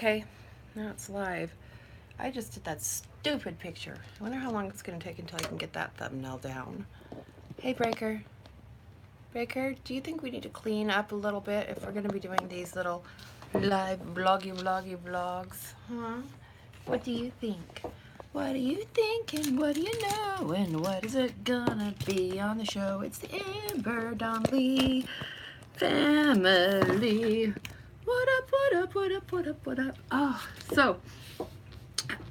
Okay, now it's live. I just did that stupid picture. I wonder how long it's going to take until I can get that thumbnail down. Hey, Breaker. Breaker, do you think we need to clean up a little bit if we're going to be doing these little live vloggy vlogs? Huh? What do you think? What do you think and what do you know and what is it gonna be on the show? It's the Amber Donnelly family. What up, what up, what up, what up, what up? Oh, so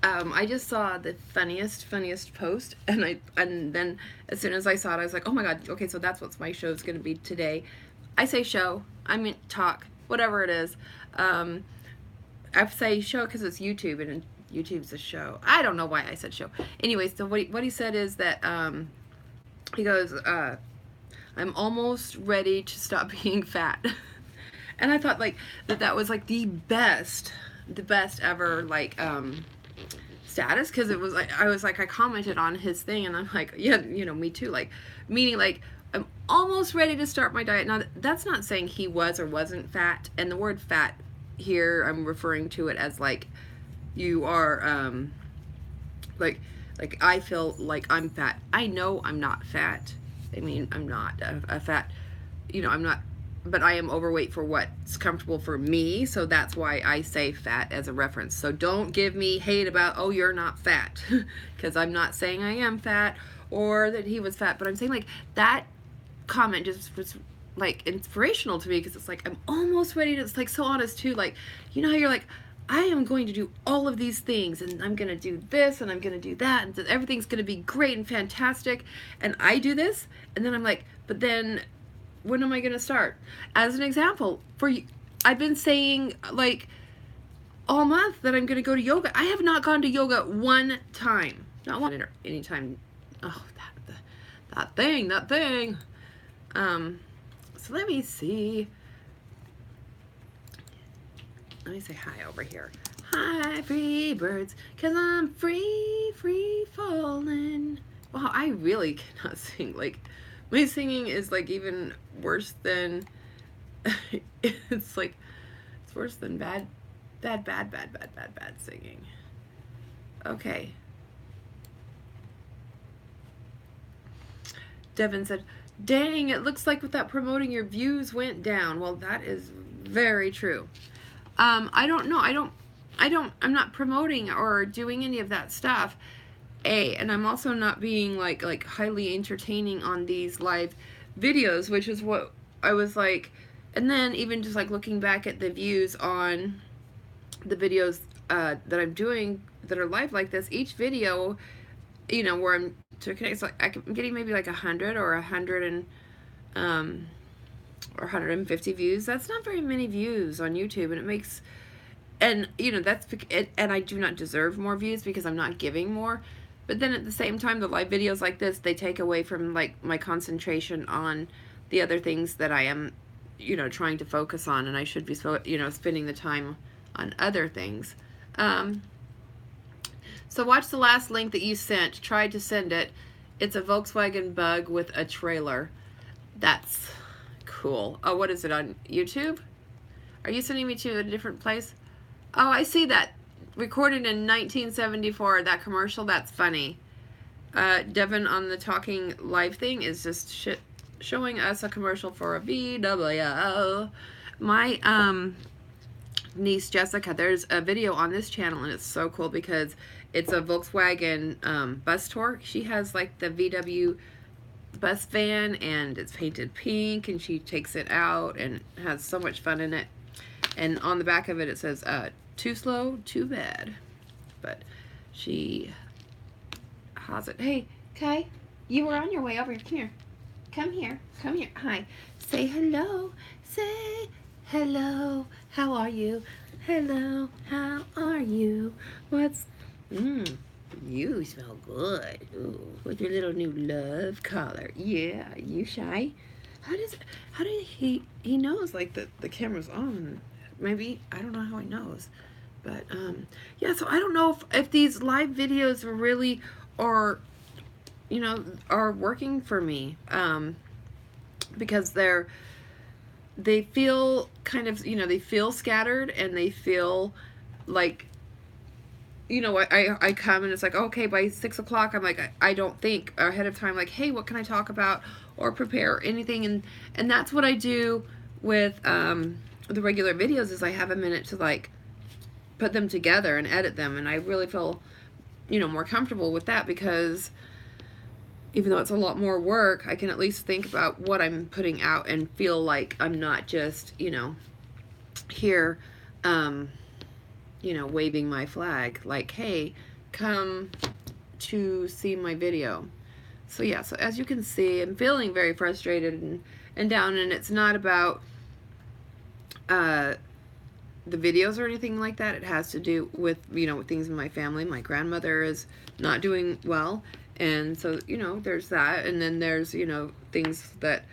I just saw the funniest post, and then as soon as I saw it, I was like, oh my god, okay, so that's what my show's gonna be today. I say show, I mean talk, whatever it is. I say show because it's YouTube, and YouTube's a show. I don't know why I said show. Anyways, so what he said is that he goes, I'm almost ready to stop being fat. And I thought like that was like the best ever like status, because it was like I commented on his thing and I'm like, yeah, you know, me too, like meaning like I'm almost ready to start my diet. Now that's not saying he was or wasn't fat, and the word fat here I'm referring to it as like you are like I feel like I'm fat. I know I'm not fat. I mean, I'm not a fat, you know, I'm not, but I am overweight for what's comfortable for me, so that's why I say fat as a reference. So don't give me hate about, oh, you're not fat, because I'm not saying I am fat or that he was fat, but I'm saying like that comment just was like inspirational to me, because it's like I'm almost ready to, it's like so honest too, like, you know how you're like, I am going to do all of these things, and I'm going to do this, and I'm going to do that, and everything's going to be great and fantastic, and I do this, and then I'm like, but then when am I going to start? As an example, for you, I've been saying like all month that I'm going to go to yoga. I have not gone to yoga one time. Not one or any time. Oh, that thing. So let me see. Let me say hi over here. Hi, free birds, because I'm free falling. Wow, I really cannot sing. Like, my singing is like even worse than, it's like, it's worse than bad singing. Okay. Devin said, dang, it looks like without promoting your views went down. Well, that is very true. I don't know. I'm not promoting or doing any of that stuff. And I'm also not being like highly entertaining on these live videos, which is what I was like. And then even just like looking back at the views on the videos that I'm doing that are live like this, each video, you know, where I'm to connect, it's like I'm getting maybe like 100 or 100 and or 150 views. That's not very many views on YouTube, and it makes, and you know, that's it, and I do not deserve more views because I'm not giving more. But then at the same time, the live videos like this, they take away from like my concentration on the other things that I am, you know, trying to focus on, and I should be, you know, spending the time on other things. So watch the last link that you sent. Tried to send it. It's a Volkswagen Bug with a trailer. That's cool. Oh, what is it, on YouTube? Are you sending me to a different place? Oh, I see that. Recorded in 1974, that commercial. That's funny. Devin on the talking live thing is just showing us a commercial for a VW. My niece Jessica, there's a video on this channel, and it's so cool because it's a Volkswagen bus tour. She has like the VW bus van, and it's painted pink, and she takes it out and has so much fun in it. And on the back of it, it says, too slow, too bad. But she has it. Hey, Kai, you were on your way over here. Come here. Come here. Come here. Hi. Say hello. Say hello. How are you? Hello. How are you? What's... You smell good. Ooh, with your little new love collar. Yeah, you shy? How did he knows like the camera's on. Maybe, I don't know how he knows. But yeah, so I don't know if these live videos really are, you know, are working for me. Because they feel kind of, you know, they feel scattered, and they feel like, you know, I come and it's like, okay, by 6 o'clock, I'm like, I don't think ahead of time, like, hey, what can I talk about or prepare anything, and that's what I do with the regular videos, is I have a minute to like put them together and edit them, and I really feel, you know, more comfortable with that, because even though it's a lot more work, I can at least think about what I'm putting out and feel like I'm not just, you know, here, you know, waving my flag, like, hey, come to see my video. So yeah, so as you can see, I'm feeling very frustrated and down, and it's not about the videos or anything like that. It has to do with, you know, with things in my family. My grandmother is not doing well, and so, you know, there's that, and then there's, you know, things that,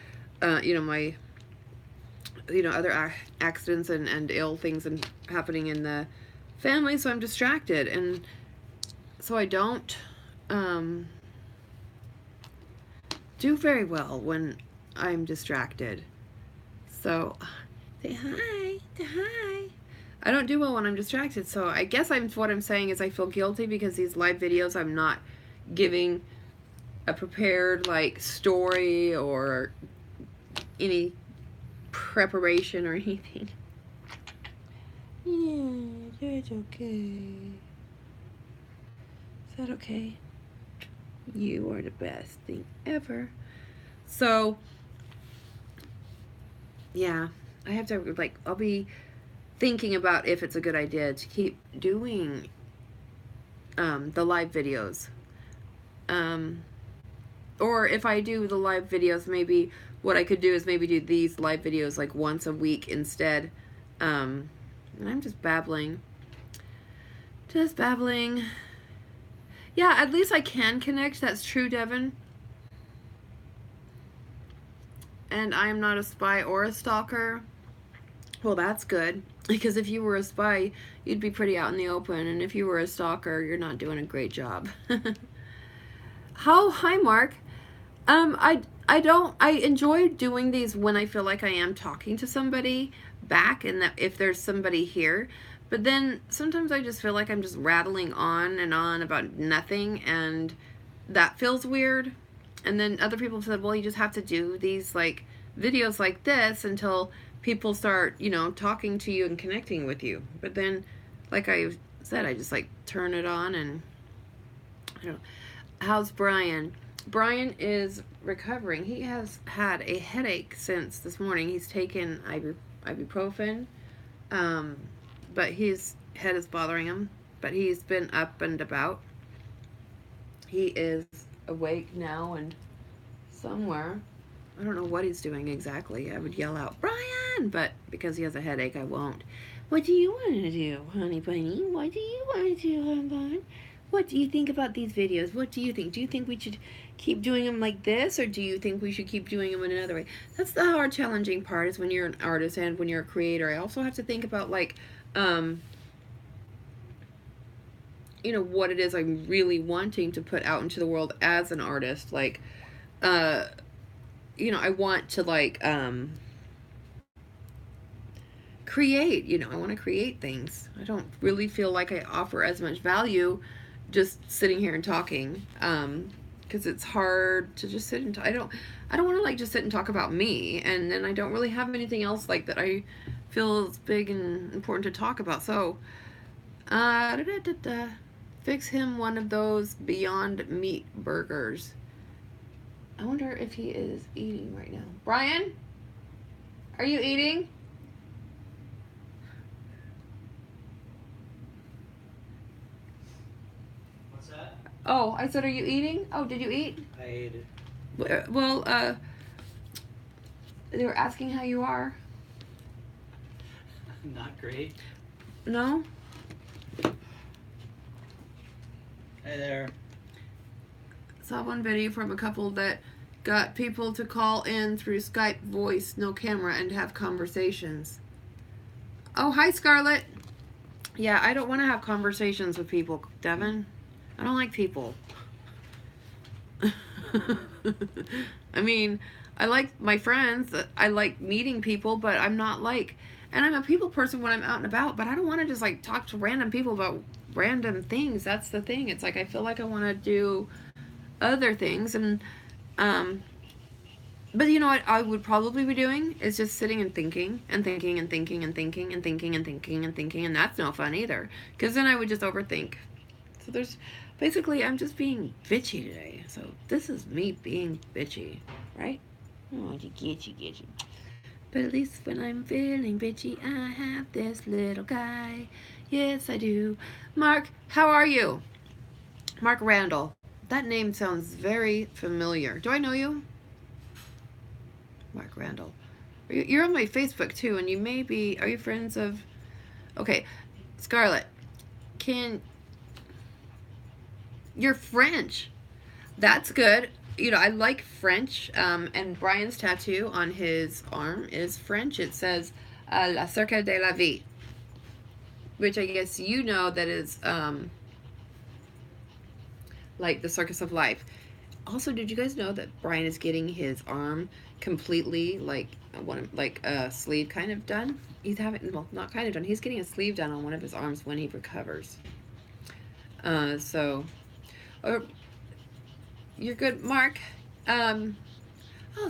you know, my, you know, other accidents and ill things and happening in the family, so I'm distracted, and so I don't do very well when I'm distracted. So say hi, say hi. I don't do well when I'm distracted, so I guess what I'm saying is I feel guilty because these live videos, I'm not giving a prepared like story or any preparation or anything. Yeah, it's okay. Is that okay? You are the best thing ever. So, yeah, I have to, like, I'll be thinking about if it's a good idea to keep doing the live videos. Or if I do the live videos, maybe what I could do is maybe do these live videos like once a week instead. And I'm just babbling. Just babbling. Yeah, at least I can connect. That's true, Devin. And I am not a spy or a stalker. Well, that's good. Because if you were a spy, you'd be pretty out in the open. And if you were a stalker, you're not doing a great job. Hi, Mark. I enjoy doing these when I feel like I am talking to somebody back, and that if there's somebody here. But then sometimes I just feel like I'm just rattling on and on about nothing, and that feels weird. And then other people said, well, you just have to do these like videos like this until people start, you know, talking to you and connecting with you. But then, like I said, I just like turn it on, and I don't know. How's Brian? Brian is recovering. He has had a headache since this morning. He's taken ibuprofen, but his head is bothering him. But he's been up and about. He is awake now and somewhere. I don't know what he's doing exactly. I would yell out, Brian! But because he has a headache, I won't. What do you want to do, honey bunny? What do you want to do, honey bun? What do you think about these videos? What do you think? Do you think we should keep doing them like this, or do you think we should keep doing them in another way? That's the hard, challenging part, is when you're an artist and when you're a creator. I also have to think about, like, you know, what it is I'm really wanting to put out into the world as an artist. Like, you know, I want to, like, create, you know, I want to create things. I don't really feel like I offer as much value just sitting here and talking, because it's hard to just sit and I don't want to like just sit and talk about me, and then I don't really have anything else like that I feel is big and important to talk about. So fix him one of those Beyond Meat burgers. I wonder if he is eating right now. Brian, are you eating? Oh, I said, are you eating? Oh, did you eat? I ate it. Well, they were asking how you are. Not great. No? Hey there. Saw one video from a couple that got people to call in through Skype voice, no camera, and have conversations. Oh, hi, Scarlett. Yeah, I don't want to have conversations with people, Devin. I don't like people. I mean, I like my friends. I like meeting people, but I'm not like... And I'm a people person when I'm out and about, but I don't want to just like talk to random people about random things. That's the thing. It's like I feel like I want to do other things, and but you know what I would probably be doing is just sitting and thinking and thinking and thinking and thinking and thinking and thinking and thinking, and that's no fun either, because then I would just overthink. So there's basically, I'm just being bitchy today. So this is me being bitchy, right? Oh, you get you. But at least when I'm feeling bitchy, I have this little guy. Yes, I do. Mark, how are you? Mark Randall. That name sounds very familiar. Do I know you? Mark Randall. You're on my Facebook too, and you may be. Are you friends of? Okay, Scarlett. You're French? That's good. You know, I like French. And Brian's tattoo on his arm is French. It says "La Cercle de la Vie," which I guess you know that is like the circus of life. Also, did you guys know that Brian is getting his arm completely like a sleeve kind of done? He's having, well, not kind of done. He's getting a sleeve done on one of his arms when he recovers. So, you're good, Mark. Oh,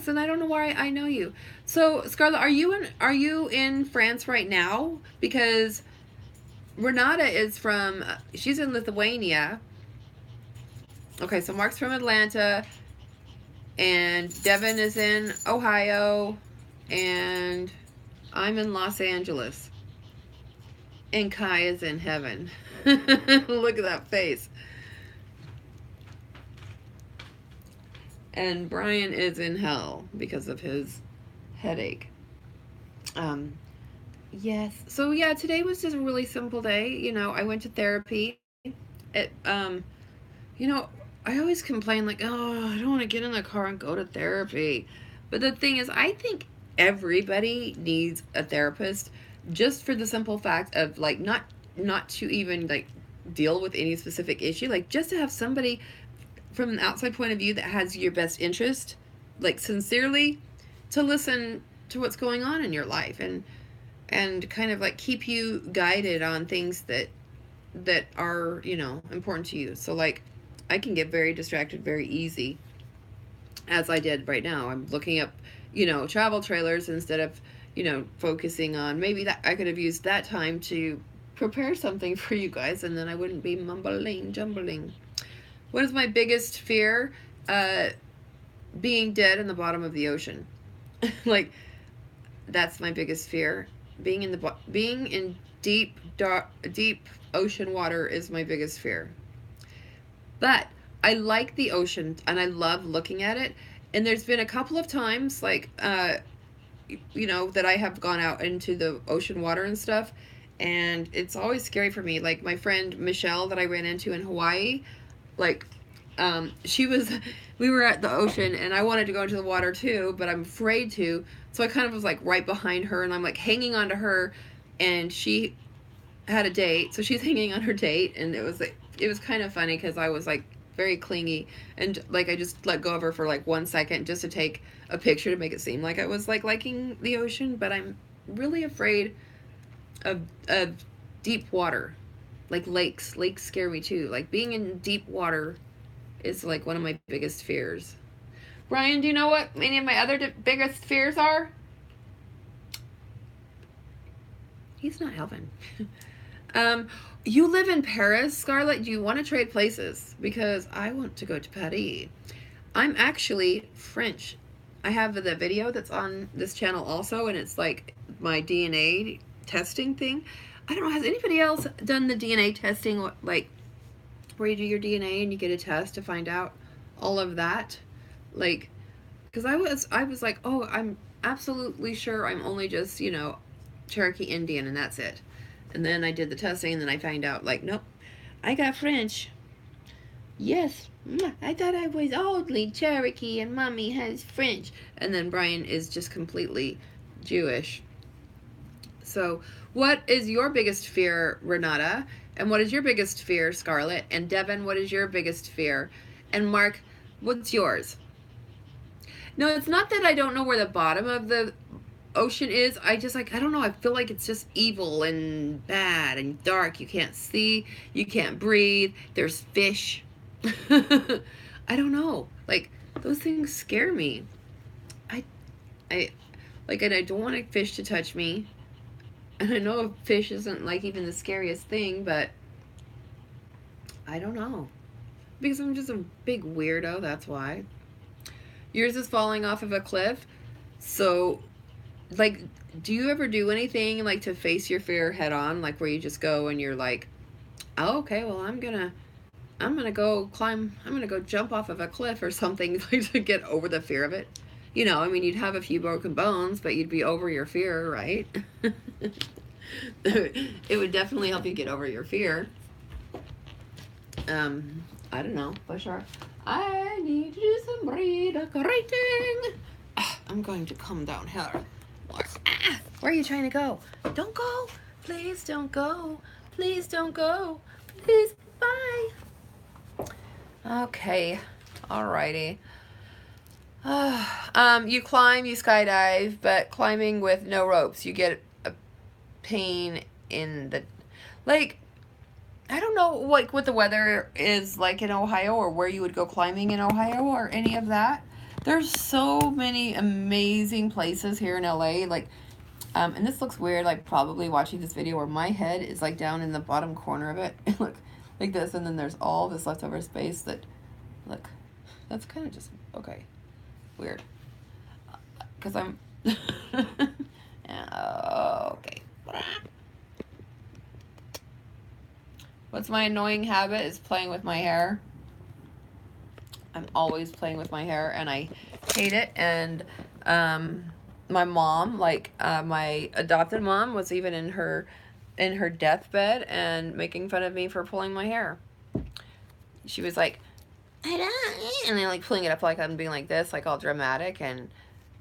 so I don't know why I know you. So, Scarlett, are you in France right now? Because Renata is from. She's in Lithuania. Okay, so Mark's from Atlanta, and Devin is in Ohio, and I'm in Los Angeles, and Kai is in heaven. Look at that face. And Brian is in hell because of his headache. Yes. So yeah, today was just a really simple day. You know, I went to therapy. It, you know, I always complain like, oh, I don't want to get in the car and go to therapy. But the thing is, I think everybody needs a therapist, just for the simple fact of like not to even like deal with any specific issue, like just to have somebody from an outside point of view that has your best interest, like sincerely, to listen to what's going on in your life, and kind of like keep you guided on things that are, you know, important to you. So like I can get very distracted very easy, as I did right now. I'm looking up, you know, travel trailers instead of, you know, focusing on maybe that I could have used that time to prepare something for you guys, and then I wouldn't be mumbling jumbling. What is my biggest fear? Being dead in the bottom of the ocean. Like, that's my biggest fear. Being in deep ocean water is my biggest fear. But I like the ocean and I love looking at it. And there's been a couple of times, like, you know, that I have gone out into the ocean water and stuff, and it's always scary for me. Like my friend Michelle that I ran into in Hawaii, like, we were at the ocean and I wanted to go into the water too, but I'm afraid to. So I kind of was like right behind her, and I'm like hanging on to her, and she had a date. So she's hanging on her date, and it was kind of funny because I was like very clingy, and like I just let go of her for like 1 second just to take a picture to make it seem like I was like liking the ocean. But I'm really afraid of deep water. Like lakes scare me too. Like being in deep water is like one of my biggest fears. Brian, do you know what any of my other biggest fears are? He's not helping. You live in Paris, Scarlett. Do you want to trade places? Because I want to go to Paris. I'm actually French. I have the video that's on this channel also, and it's like my DNA testing thing. I don't know, has anybody else done the DNA testing, like where you do your DNA and you get a test to find out all of that? Like, because I was like, oh, I'm absolutely sure I'm only just, you know, Cherokee Indian and that's it. And then I did the testing, and then I found out, like, nope, I got French. Yes, I thought I was only Cherokee and Mommy has French. And then Brian is just completely Jewish. So what is your biggest fear, Renata? And what is your biggest fear, Scarlett? And Devin, what is your biggest fear? And Mark, what's yours? No, it's not that I don't know where the bottom of the ocean is, I just like, I don't know, I feel like it's just evil and bad and dark. You can't see, you can't breathe, there's fish. I don't know, like those things scare me. I like, and I don't want a fish to touch me, and I know a fish isn't like even the scariest thing, but I don't know, because I'm just a big weirdo, that's why. Yours is falling off of a cliff. So, like, do you ever do anything like to face your fear head on, like where you just go and you're like, oh, okay, well, I'm gonna go climb, I'm gonna go jump off of a cliff or something, like, to get over the fear of it? You know, I mean, you'd have a few broken bones, but you'd be over your fear, right? It would definitely help you get over your fear. I don't know, for sure. I need to do some redecorating. I'm going to come down here. Where are you trying to go? Don't go. Please don't go. Please don't go. Please, bye. Okay. Alrighty. You climb, you skydive, but climbing with no ropes, you get a pain in the, like, I don't know, like, what the weather is like in Ohio, or where you would go climbing in Ohio, or any of that. There's so many amazing places here in LA, like, and this looks weird, like, probably watching this video where my head is, like, down in the bottom corner of it. Look, like this, and then there's all this leftover space that, look, that's kind of just, okay, weird. Because I'm, okay. What's my annoying habit is playing with my hair. I'm always playing with my hair, and I hate it. And my mom, like my adopted mom, was even in her deathbed and making fun of me for pulling my hair. She was like, and then like pulling it up like I'm being like this, like all dramatic and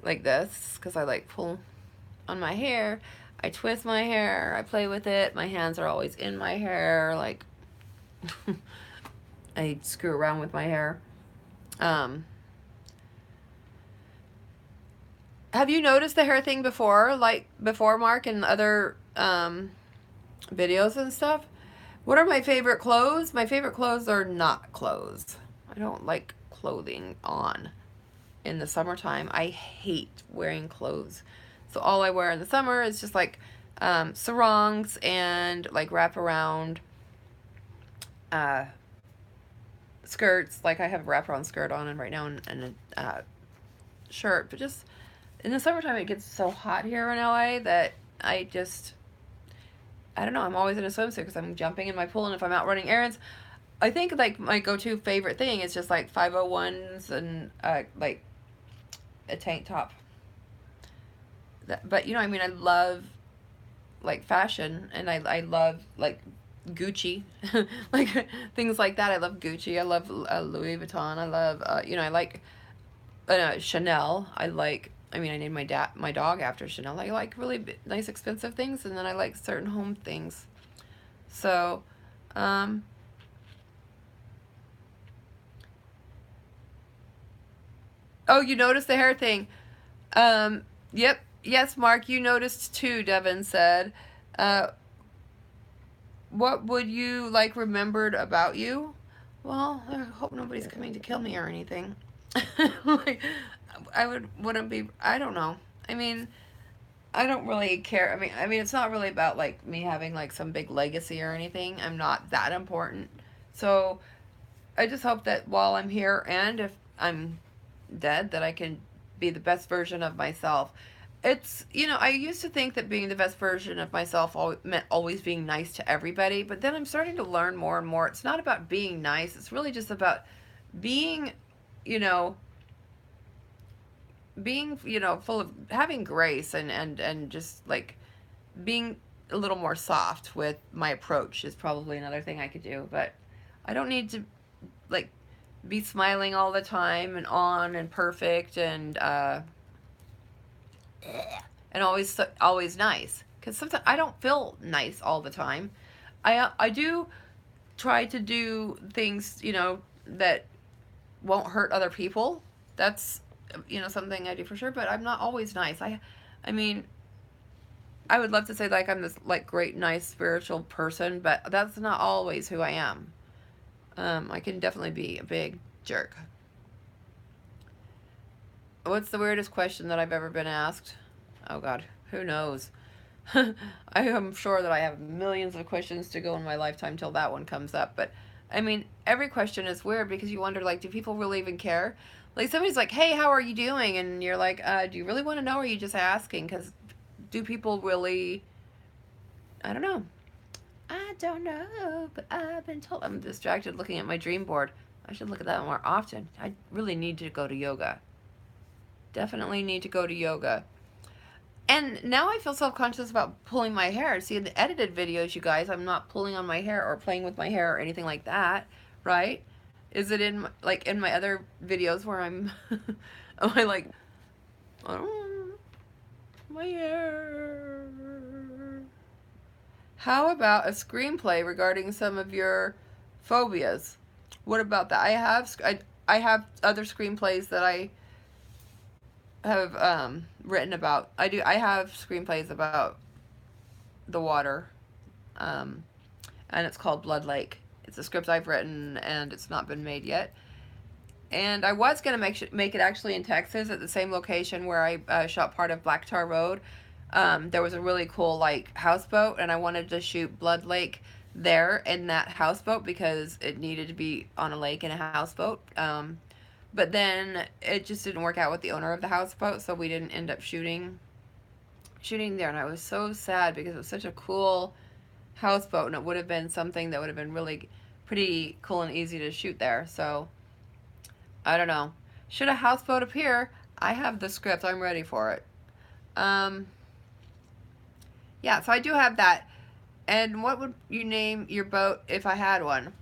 like this, because I like pull on my hair. I twist my hair, I play with it, my hands are always in my hair, like, I screw around with my hair. Have you noticed the hair thing before, like, before, Mark, in other, videos and stuff? What are my favorite clothes? My favorite clothes are not clothes. I don't like clothing on in the summertime. I hate wearing clothes. So all I wear in the summer is just like sarongs and like wraparound skirts. Like I have a wraparound skirt on and right now and a shirt. But just in the summertime it gets so hot here in LA that I don't know, I'm always in a swimsuit because I'm jumping in my pool, and if I'm out running errands, I think like my go-to favorite thing is just like 501s and like a tank top. But, you know, I mean, I love, like, fashion, and I love, like, Gucci, like, things like that. I love Gucci, I love Louis Vuitton, I love, you know, I like Chanel. I like, I mean, I named my dog after Chanel. I like really nice, expensive things, and then I like certain home things. So, oh, you noticed the hair thing. Yep. Yes, Mark, you noticed too, Devin said. What would you like remembered about you? Well, I hope nobody's coming to kill me or anything. Like, wouldn't be, I don't know. I mean, I don't really care. I mean, it's not really about like me having like some big legacy or anything. I'm not that important. So I just hope that while I'm here and if I'm dead, that I can be the best version of myself. It's, you know, I used to think that being the best version of myself meant always being nice to everybody, but then I'm starting to learn more and more. It's not about being nice. It's really just about being, you know, full of, having grace and just like being a little more soft with my approach is probably another thing I could do. But I don't need to like be smiling all the time and on and perfect and always nice, because sometimes I don't feel nice all the time. I do try to do things, you know, that won't hurt other people. That's, you know, something I do for sure, but I'm not always nice. I mean, I would love to say like I'm this like great, nice, spiritual person, but that's not always who I am. I can definitely be a big jerk. What's the weirdest question that I've ever been asked? Oh God, who knows? I am sure that I have millions of questions to go in my lifetime till that one comes up. But I mean, every question is weird because you wonder, like, do people really even care? Like, somebody's like, "Hey, how are you doing?" And you're like, "Do you really want to know, or are you just asking?" Because do people really? I don't know. I don't know, but I've been told. I'm distracted looking at my dream board. I should look at that more often. I really need to go to yoga. Definitely need to go to yoga. And now I feel self-conscious about pulling my hair. See, in the edited videos, you guys, I'm not pulling on my hair or playing with my hair or anything like that, right? Is it in, like, in my other videos where I'm, am I like, oh, my hair. How about a screenplay regarding some of your phobias? What about that? I have other screenplays that I have written about. I have screenplays about the water, and it's called Blood Lake. It's a script I've written, and it's not been made yet. And I was gonna make it actually in Texas at the same location where I shot part of Black Tar Road. There was a really cool like houseboat, and I wanted to shoot Blood Lake there in that houseboat because it needed to be on a lake in a houseboat. But then it just didn't work out with the owner of the houseboat, so we didn't end up shooting there. And I was so sad because it was such a cool houseboat, and it would have been something that would have been really pretty cool and easy to shoot there. So I don't know. Should a houseboat appear? I have the script. I'm ready for it. Yeah, so I do have that. And what would you name your boat if I had one?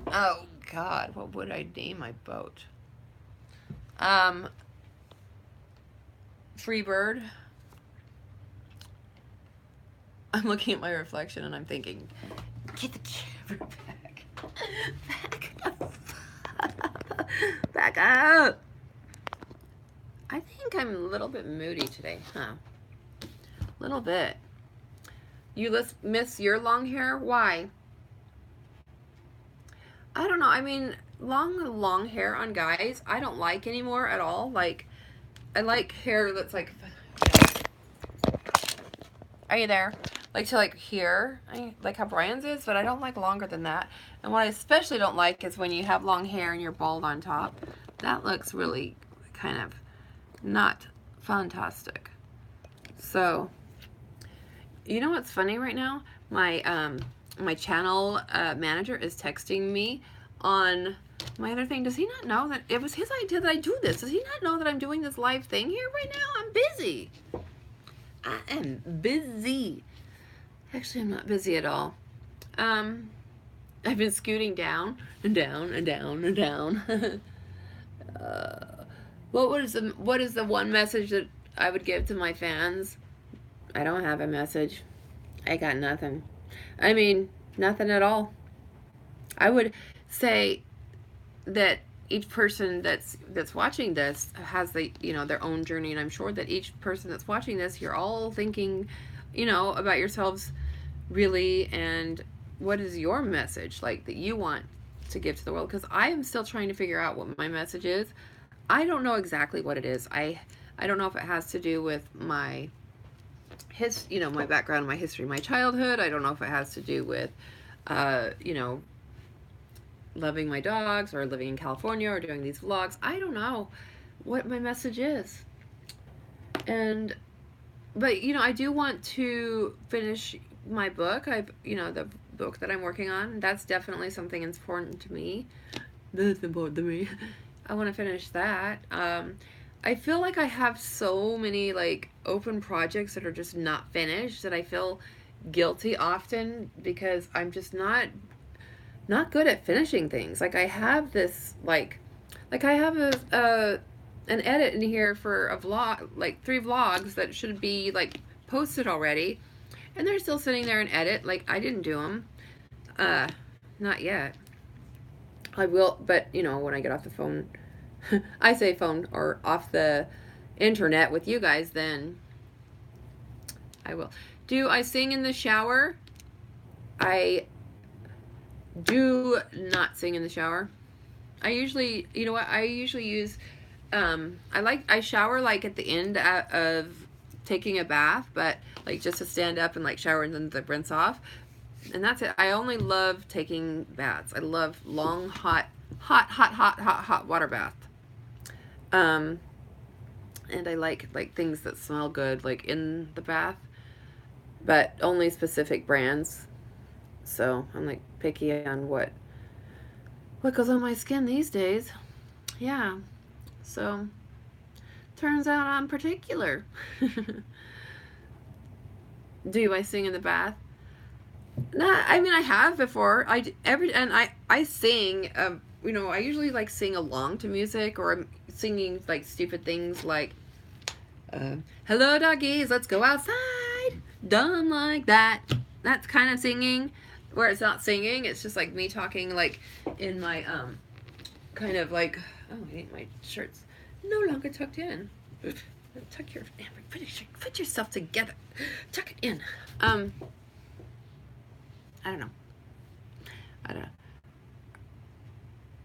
Oh God, what would I name my boat? Freebird. I'm looking at my reflection and I'm thinking, get the camera back. Back up. I think I'm a little bit moody today, huh? A little bit. You miss your long hair? Why? I don't know. I mean, long hair on guys, I don't like anymore at all. Like, I like hair that's like, are you there? Like to like here, like how Brian's is, but I don't like longer than that. And what I especially don't like is when you have long hair and you're bald on top. That looks really kind of not fantastic. So, you know what's funny right now? My channel manager is texting me on my other thing. Does he not know that it was his idea that I do this? Does he not know that I'm doing this live thing here right now? I'm busy. I am busy. Actually, I'm not busy at all. I've been scooting down and down and down and down. What is the one message that I would give to my fans? I don't have a message. I got nothing. I mean, nothing at all. I would say that each person that's watching this has their own journey, and I'm sure that each person that's watching this, you're all thinking, about yourselves really, and what is your message like that you want to give to the world? Because I am still trying to figure out what my message is. I don't know exactly what it is. I don't know if it has to do with my my background, my history, my childhood. I don't know if it has to do with loving my dogs or living in California or doing these vlogs. I don't know what my message is. But I do want to finish my book. The book that I'm working on, that's definitely something important to me. That's important to me. I want to finish that. I feel like I have so many like open projects that are just not finished that I feel guilty often because I'm just not good at finishing things. Like I have this like I have an edit in here for a vlog, like 3 vlogs that should be like posted already, and they're still sitting there in edit. Like I didn't do them. Not yet. I will, but when I get off the phone, I say phone or off the internet with you guys, then I will. Do I sing in the shower? I do not sing in the shower. I usually, you know what? I usually use, I shower like at the end of taking a bath, but like just to stand up and like shower and then the rinse off. And that's it. I only love taking baths. I love long, hot water bath. And I like things that smell good, like in the bath, but only specific brands. So I'm like picky on what goes on my skin these days. Yeah. So turns out I'm particular. Do I sing in the bath? Nah, I mean I have before. I sing. You know, I usually like sing along to music, or I'm singing like stupid things like, "Hello doggies, let's go outside." Dumb like that. That's kind of singing. Where it's not singing, it's just like me talking like in my kind of like, oh, I think my shirt's no longer tucked in. Tuck your, put yourself together. Tuck it in. I don't know.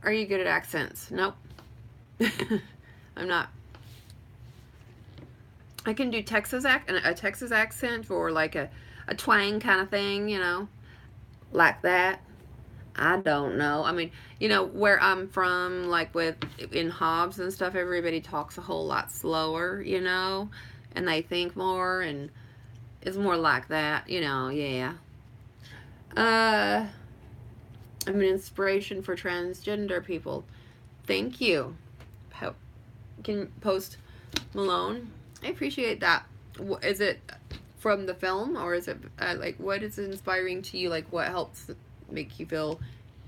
Are you good at accents? Nope. I'm not. I can do a Texas accent, or like a twang kind of thing, you know, like that. I don't know. I mean, you know, where I'm from, like in Hobbs and stuff, everybody talks a whole lot slower, you know, and they think more, and it's more like that, you know, yeah. I'm an inspiration for transgender people. Thank you. Can post Malone. I appreciate that. Is it from the film, or is it like, what is inspiring to you? Like, what helps make you feel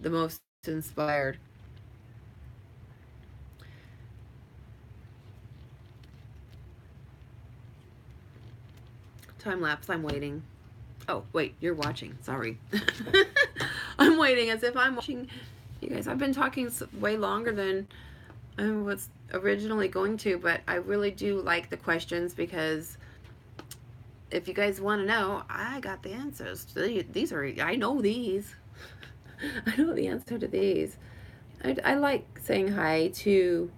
the most inspired? Time lapse. I'm waiting. Oh, wait, you're watching. Sorry. I'm waiting as if I'm watching. You guys, I've been talking way longer than I was originally going to, but I really do like the questions, because if you guys want to know, I got the answers. These are, I know these. I know the answer to these. I like saying hi to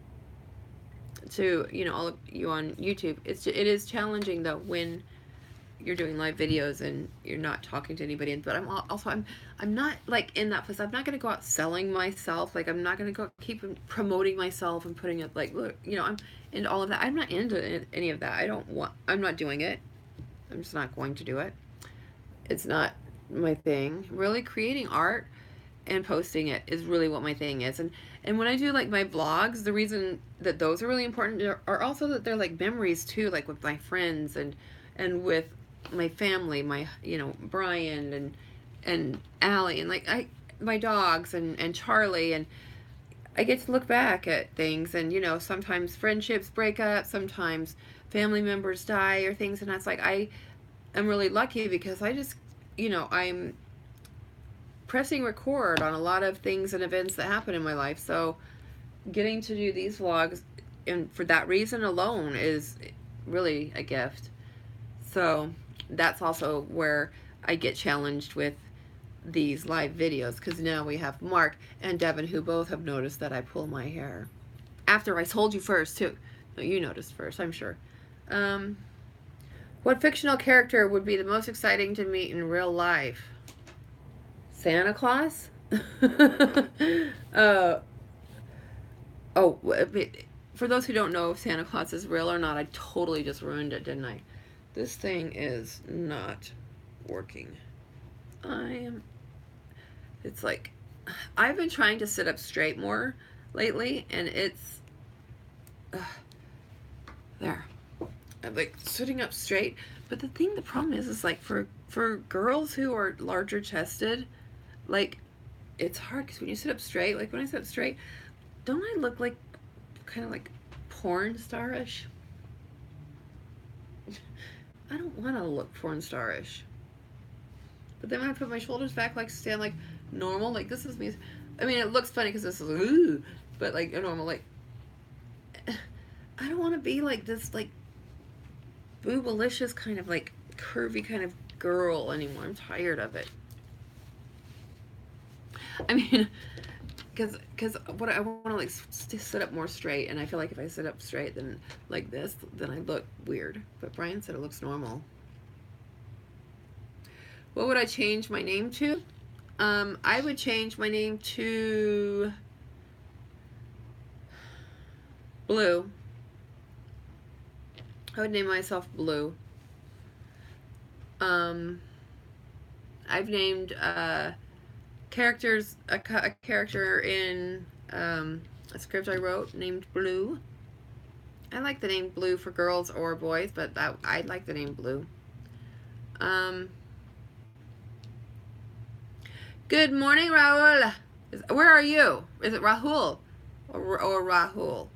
you know, all of you on YouTube. It is challenging though when you're doing live videos and you're not talking to anybody, but I'm not like in that place. I'm not going to go out selling myself. Like, I'm not going to go keep promoting myself and putting it like, look, you know, I'm into all of that. I'm not into any of that. I'm not doing it. I'm just not going to do it. It's not my thing. Really, creating art and posting it is really what my thing is. And when I do like my vlogs, the reason that those are really important are also that they're like memories too, like with my friends and with my family, my, you know, Brian and Allie, and like my dogs and Charlie, and I get to look back at things, and you know, sometimes friendships break up, sometimes family members die or things, and that's like, I'm really lucky because I just, you know, I'm pressing record on a lot of things and events that happen in my life, so getting to do these vlogs, and for that reason alone, is really a gift. So that's also where I get challenged with these live videos, because now we have Mark and Devin, who both have noticed that I pull my hair. After I told you first, too. No, you noticed first, I'm sure. What fictional character would be the most exciting to meet in real life? Santa Claus? Oh, for those who don't know if Santa Claus is real or not, I totally just ruined it, didn't I? This thing is not working. It's like, I've been trying to sit up straight more lately, and it's, there. I'm like sitting up straight, but the problem is like for girls who are larger chested, like, it's hard, because when you sit up straight, like when I sit up straight, don't I look like kind of like porn star-ish? I don't want to look porn star-ish. But then when I put my shoulders back, like stand like normal, like this is me. I mean, it looks funny because this is like, ooh, but like a normal, like, I don't want to be like this, like boobalicious kind of like curvy kind of girl anymore. I'm tired of it. I mean, because what I want to like sit up more straight, and I feel like if I sit up straight then like this, then I look weird. But Brian said it looks normal. What would I change my name to? I would change my name to Blue. I would name myself Blue. I've named characters a character in a script I wrote named Blue. I like the name Blue for girls or boys, but I like the name Blue. Good morning, Raul. Where are you? Is it Rahul or Rahul?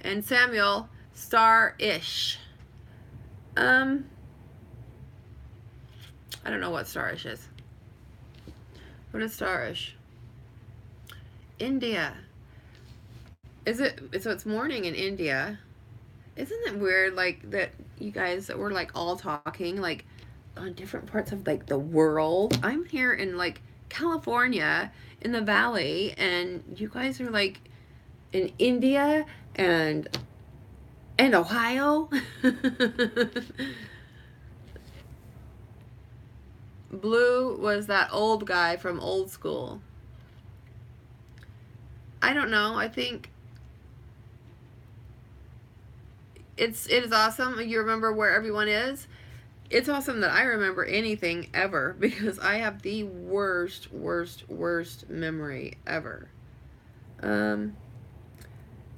And Samuel, Star-ish. I don't know what Star-ish is. What is Star-ish? India. Is it? So it's morning in India. Isn't it weird, like, that you guys that we're like all talking like on different parts of like the world? I'm here in like California in the valley, and you guys are like in India and Ohio. Blue was that old guy from Old School. I don't know. I think it is awesome. You remember where everyone is. It's awesome that I remember anything ever, because I have the worst memory ever.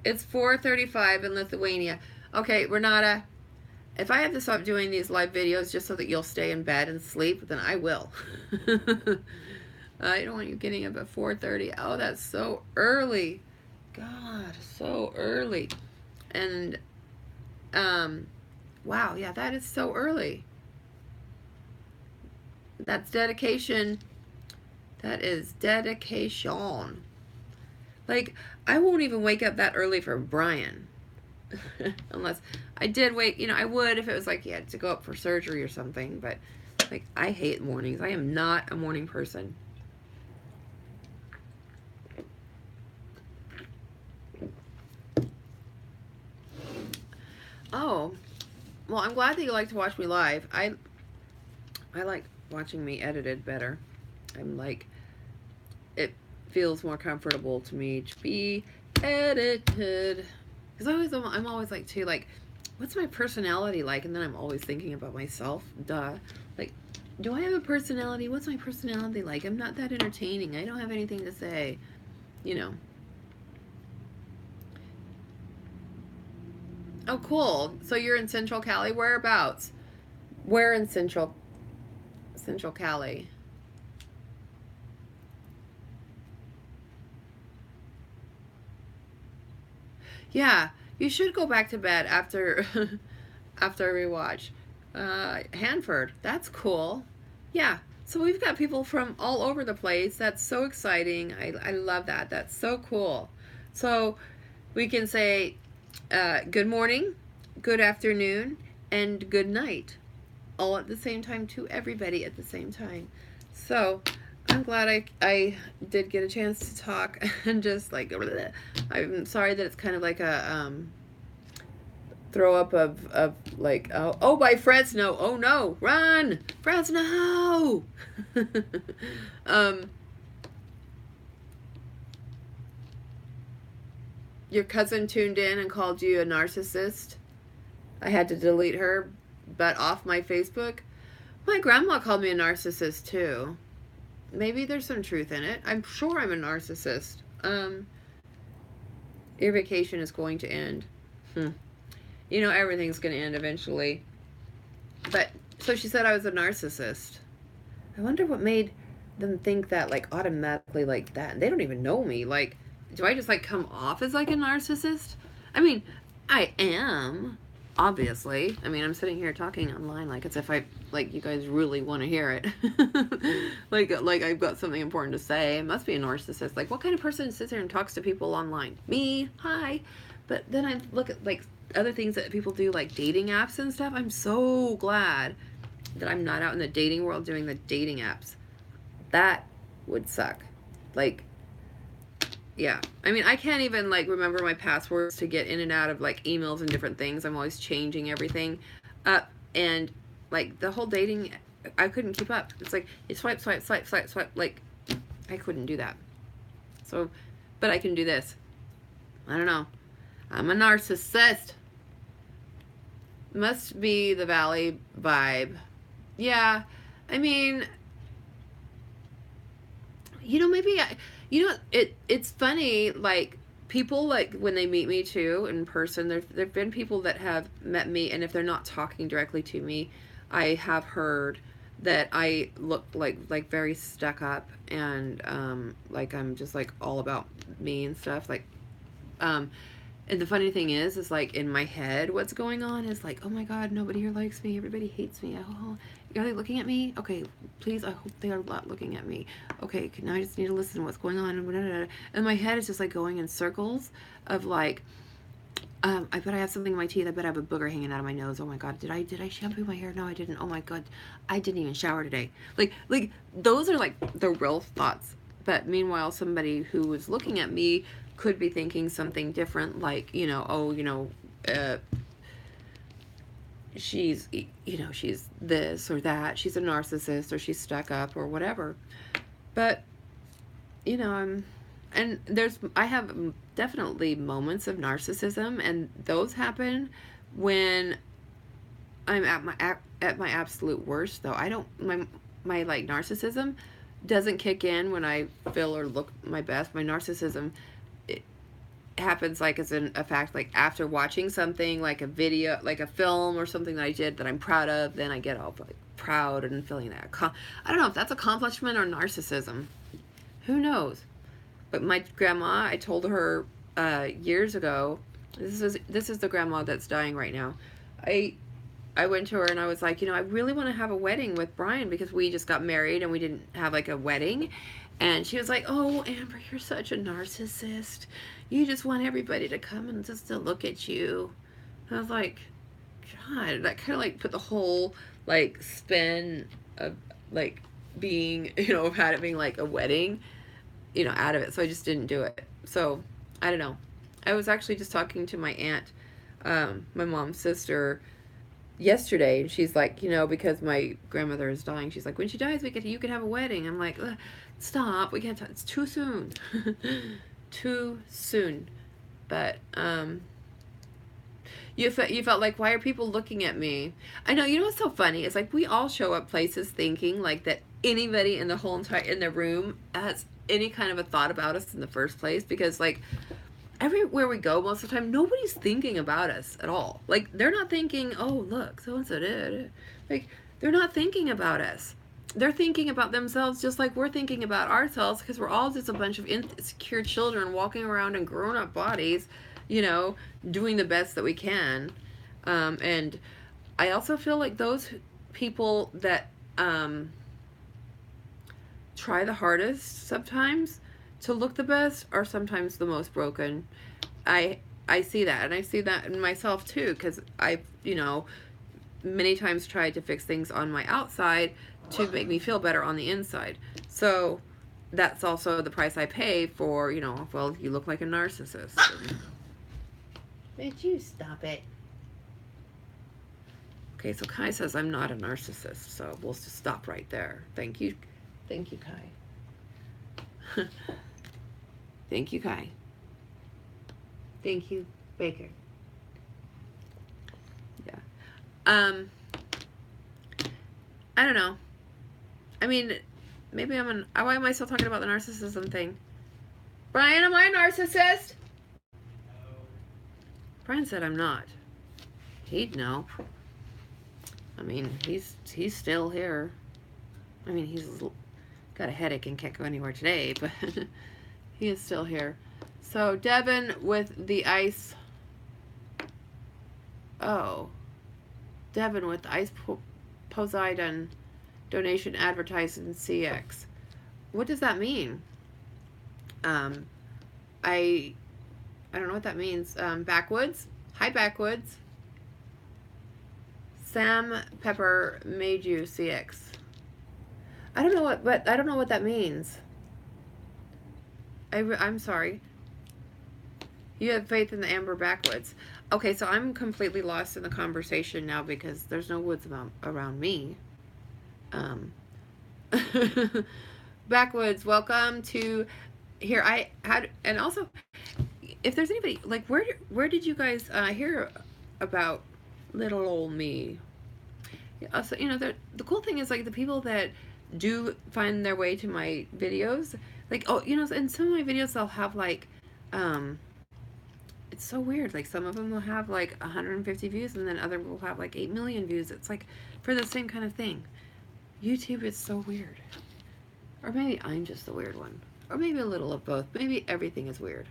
It's 4:35 in Lithuania. Okay, Renata, if I have to stop doing these live videos just so that you'll stay in bed and sleep, then I will. I don't want you getting up at 4:30. Oh, that's so early. God, so early. And, wow, yeah, that is so early. That's dedication. That is dedication. Like, I won't even wake up that early for Brian. Unless I did wake, you know, I would if it was like he had to go up for surgery or something. But, like, I hate mornings. I am not a morning person. Oh, well, I'm glad that you like to watch me live. I like watching me edited better. I'm like, it feels more comfortable to me to be edited. Because I'm always like, too, like, what's my personality like? And then I'm always thinking about myself. Duh. Like, do I have a personality? What's my personality like? I'm not that entertaining. I don't have anything to say. You know. Oh, cool. So you're in Central Cali? Whereabouts? Where in Central Cali? Yeah, you should go back to bed after after a rewatch. Hanford, that's cool. Yeah, so we've got people from all over the place. That's so exciting. I love that. That's so cool. So we can say good morning, good afternoon, and good night, all at the same time, to everybody at the same time. So I'm glad I did get a chance to talk and just like, bleh. I'm sorry that it's kind of like a throw up of like, oh, by Fresno, oh no, run, Fresno. Your cousin tuned in and called you a narcissist. I had to delete her, but off my Facebook. My grandma called me a narcissist too. Maybe there's some truth in it. I'm sure I'm a narcissist. Your vacation is going to end. You know, everything's going to end eventually. But, so she said I was a narcissist. I wonder what made them think that, like, automatically like that. They don't even know me. Like, do I just, like, come off as, like, a narcissist? I mean, I am, obviously. I mean, I'm sitting here talking online like as if you guys really want to hear it. like I've got something important to say. It must be a narcissist. Like, what kind of person sits there and talks to people online? Me? Hi. But then I look at, like, other things that people do, like dating apps and stuff. I'm so glad that I'm not out in the dating world doing the dating apps. That would suck. Like, yeah. I mean, I can't even, like, remember my passwords to get in and out of, like, emails and different things. I'm always changing everything up. And, like, the whole dating, I couldn't keep up. It's like, you swipe, swipe, swipe, swipe, swipe. Like, I couldn't do that. So, but I can do this. I don't know. I'm a narcissist. Must be the Valley vibe. Yeah. I mean, you know, maybe it's funny, like, people, like, when they meet me too in person, there've been people that have met me, and if they're not talking directly to me, I have heard that I look like very stuck up, and like I'm just like all about me and stuff, like, and the funny thing is like in my head, what's going on is like, oh my God, nobody here likes me. Everybody hates me. Oh, are they looking at me? Okay, please, I hope they are not looking at me. Okay, now I just need to listen to what's going on. And my head is just like going in circles of like, I bet I have something in my teeth. I bet I have a booger hanging out of my nose. Oh my God, did I shampoo my hair? No, I didn't. Oh my God, I didn't even shower today. Like those are like the real thoughts. But meanwhile, somebody who was looking at me could be thinking something different, like, you know, oh, you know, she's, you know, she's this or that, she's a narcissist, or she's stuck up, or whatever. But, you know, I have definitely moments of narcissism, and those happen when I'm at my absolute worst, though. I don't, my like narcissism doesn't kick in when I feel or look my best. My narcissism, it happens like as a fact, like after watching something, like a video, like a film or something that I did that I'm proud of, then I get all like proud and feeling that. I don't know if that's accomplishment or narcissism. Who knows? But my grandma, I told her years ago, this is the grandma that's dying right now. I went to her and I was like, you know, I really want to have a wedding with Brian because we just got married and we didn't have like a wedding. And she was like, oh, Amber, you're such a narcissist. You just want everybody to come and just to look at you. And I was like, God, that kind of like put the whole like spin of like being, you know, of had it being like a wedding, you know, out of it. So I just didn't do it. So I don't know. I was actually just talking to my aunt, my mom's sister, yesterday, and she's like, you know, because my grandmother is dying, she's like, when she dies, you could have a wedding. I'm like, stop, we can't talk. It's too soon. Too soon. But you felt like, why are people looking at me? I know, you know what's so funny? It's like we all show up places thinking like that anybody in the whole entire in the room has any kind of a thought about us in the first place, because like everywhere we go most of the time, nobody's thinking about us at all. Like, they're not thinking, oh, look, so-and-so did. Like, they're not thinking about us. They're thinking about themselves just like we're thinking about ourselves, because we're all just a bunch of insecure children walking around in grown-up bodies, you know, doing the best that we can. And I also feel like those people that try the hardest sometimes to look the best are sometimes the most broken. I see that, and I see that in myself too, because I've, you know, many times tried to fix things on my outside to make me feel better on the inside. So that's also the price I pay for, you know, well, you look like a narcissist. Would you stop it? Okay, so Kai says I'm not a narcissist, so we'll just stop right there. Thank you, Kai. Thank you, Kai. Thank you, Baker. Yeah. I don't know. I mean, maybe why am I still talking about the narcissism thing? Brian, am I a narcissist? No. Brian said I'm not. He'd know. I mean, he's still here. I mean, he's got a headache and can't go anywhere today, but he is still here. So, Devin with the ice. Oh. Devin with the ice Poseidon donation advertised in CX. What does that mean? I don't know what that means. Backwoods. Hi, Backwoods. Sam Pepper made you CX. I don't know what I don't know what that means. I'm sorry. You have faith in the Amber Backwoods. Okay, so I'm completely lost in the conversation now because there's no woods around me. Backwoods, welcome to here. I had, and also, if there's anybody like where did you guys hear about little old me? So the cool thing is like the people that do find their way to my videos, like in some of my videos they'll have like it's so weird. Like some of them will have like 150 views, and then other will have like 8 million views. It's like for the same kind of thing. YouTube is so weird. Or maybe I'm just the weird one. Or maybe a little of both. Maybe everything is weird.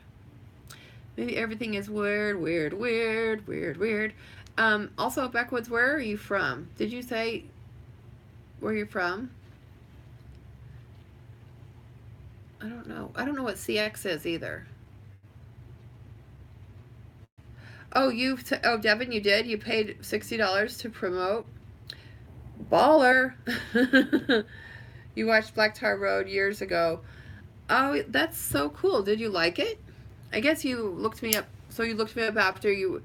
Maybe everything is weird, weird, weird, weird, weird. Also, Backwoods, where are you from? Did you say where you're from? I don't know. I don't know what CX is either. Oh, Devin, you did? You paid $60 to promote? Baller! You watched Black Tar Road years ago. Oh, that's so cool. Did you like it? I guess you looked me up. So you looked me up after you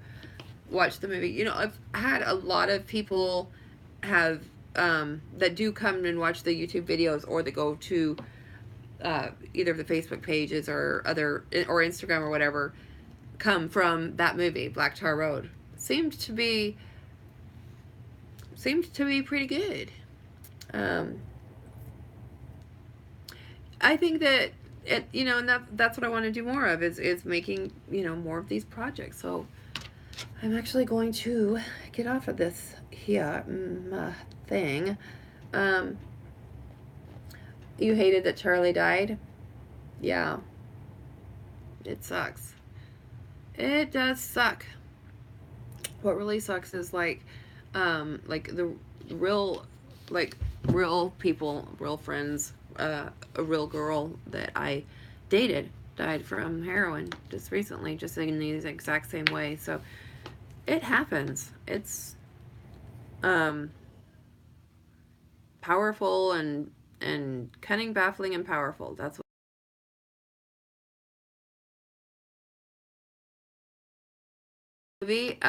watched the movie. I've had a lot of people have that do come and watch the YouTube videos, or they go to either of the Facebook pages or Instagram or whatever, come from that movie, Black Tar Road. Seemed to be pretty good. I think that and that's what I want to do more of is making more of these projects. So I'm actually going to get off of this here thing. You hated that Charlie died? Yeah. It sucks. It does suck. What really sucks is like the real people, real friends, a real girl that I dated died from heroin just recently, just in the exact same way. So it happens. It's powerful and cunning, baffling, and powerful. That's what movie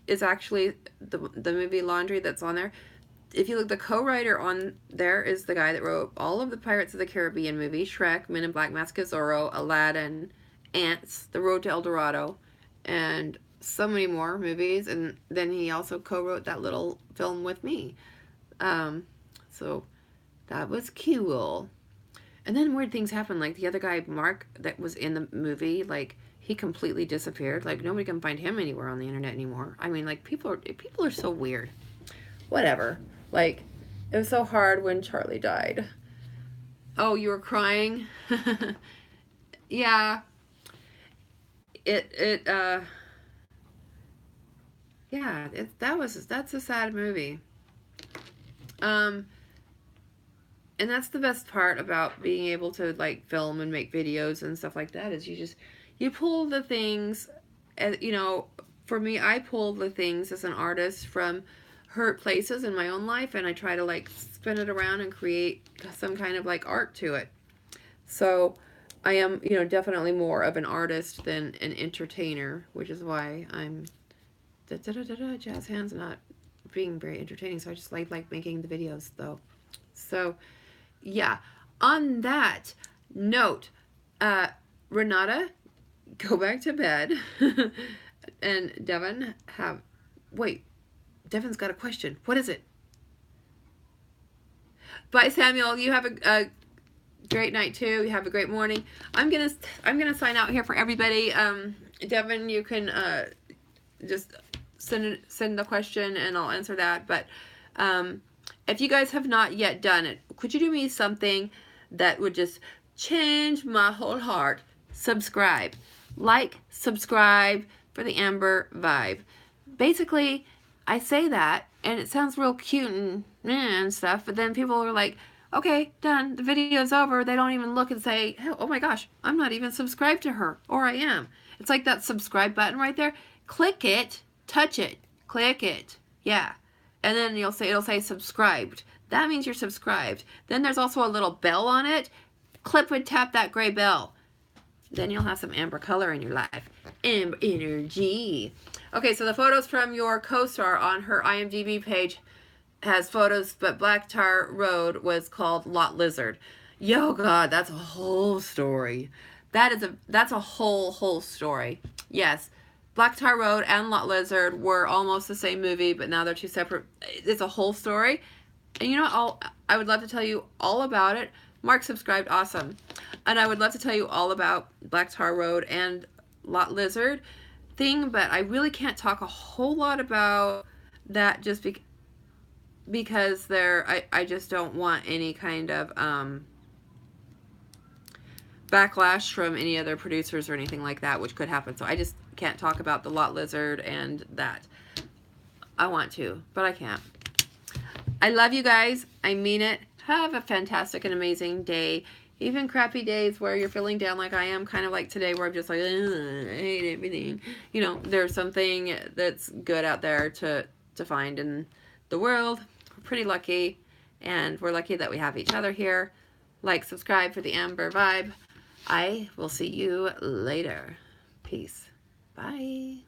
is actually the movie Laundry that's on there. If you look, the co-writer on there is the guy that wrote all of the Pirates of the Caribbean movies: Shrek, Men in Black, Mask of Zorro, Aladdin, Ants, The Road to El Dorado, and so many more movies. And then he also co-wrote that little film with me. So that was cool. And then weird things happen. Like the other guy, Mark, that was in the movie, like he completely disappeared. Like nobody can find him anywhere on the internet anymore. I mean, like people are so weird. Whatever. Like, it was so hard when Charlie died. Oh, you were crying? Yeah. Yeah, that's a sad movie. And that's the best part about being able to like film and make videos and stuff like that, is you pull the things, for me, I pull the things as an artist from hurt places in my own life, and I try to like spin it around and create some kind of like art to it. So I am, definitely more of an artist than an entertainer, which is why I'm jazz hands not being very entertaining. So I just like making the videos though. So yeah, on that note, Renata, go back to bed. And Devin, Devin's got a question. What is it? Bye, Samuel. You have a great night too. You have a great morning. I'm gonna sign out here for everybody. Devin, you can just send the question and I'll answer that. But if you guys have not yet done it, could you do me something that would just change my whole heart? Subscribe. Like, subscribe for the Amber vibe. Basically, I say that, and it sounds real cute and stuff, but then people are like, okay, done, the video's over. They don't even look and say, oh my gosh, I'm not even subscribed to her, or I am. It's like that subscribe button right there. Click it, touch it, click it. Yeah. and then it'll say subscribed. That means you're subscribed. Then there's also a little bell on it. Clip and tap that gray bell. Then you'll have some amber color in your life. Amber energy. Okay, so the photos from your co-star on her IMDb page has photos, but Black Tar Road was called Lot Lizard. Yo, God, that's a whole story. That's a whole story. Yes, Black Tar Road and Lot Lizard were almost the same movie, but now they're two separate. It's a whole story. And you know, I would love to tell you all about it. Mark subscribed, awesome. And I would love to tell you all about Black Tar Road and Lot Lizard thing, but I really can't talk a whole lot about that just because I just don't want any kind of backlash from any other producers or anything like that, which could happen. So I just can't talk about the Lot Lizard and that. I want to, but I can't. I love you guys. I mean it. Have a fantastic and amazing day. Even crappy days where you're feeling down like I am, kind of like today where I'm just like, I hate everything. You know, there's something that's good out there to find in the world. We're pretty lucky, and we're lucky that we have each other here. Like, subscribe for the Amber Vibe. I will see you later. Peace. Bye.